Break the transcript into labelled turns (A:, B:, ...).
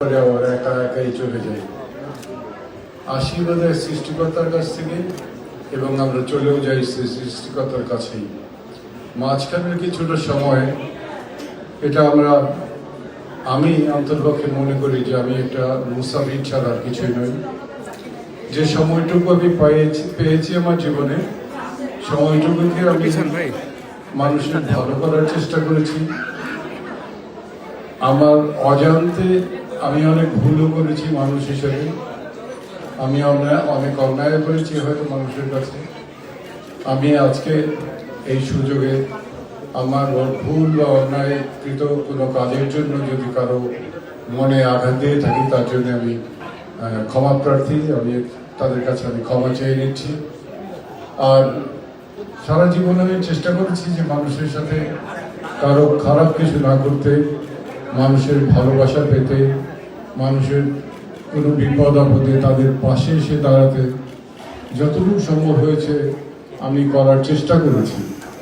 A: আবার একা একাই চলে যাই। আশীর্বাদ হয় সৃষ্টিকর্তার কাছ থেকে এবং আমরা চলেও যাই সৃষ্টিকর্তার কাছেই। মাঝখানের কিছুটা সময় এটা আমি অন্তর্পক্ষে মনে করি যে আমি একটা মুসাফির ছাড়া কিছুই নই। যে সময়টুকু আমি পেয়েছি আমার জীবনে, সময়টুকুকে আমি মানুষের ভালো করার চেষ্টা করেছি। আমার অজান্তে আমি অনেক ভুলও করেছি মানুষ হিসেবে, আমি অনেক অন্যায় করেছি হয়তো মানুষের কাছে। আমি আজকে এই সুযোগে আমার ভুল বা অন্যায়কৃত কোনো কাজের জন্য যদি কারো মনে আঘাত দিয়ে থাকি, তার জন্য আমি ক্ষমা প্রার্থী। আমি তাদের কাছে ক্ষমা চেয়ে নিচ্ছি। আর সারা জীবনে আমি চেষ্টা করেছি যে মানুষের সাথে কারো খারাপ কিছু না করতে, মানুষের ভালোবাসা পেতে, মানুষের কোনো বিপদ আপদে তাদের পাশে এসে দাঁড়াতে যতটুকু সম্ভব হয়েছে আমি করার চেষ্টা করেছি।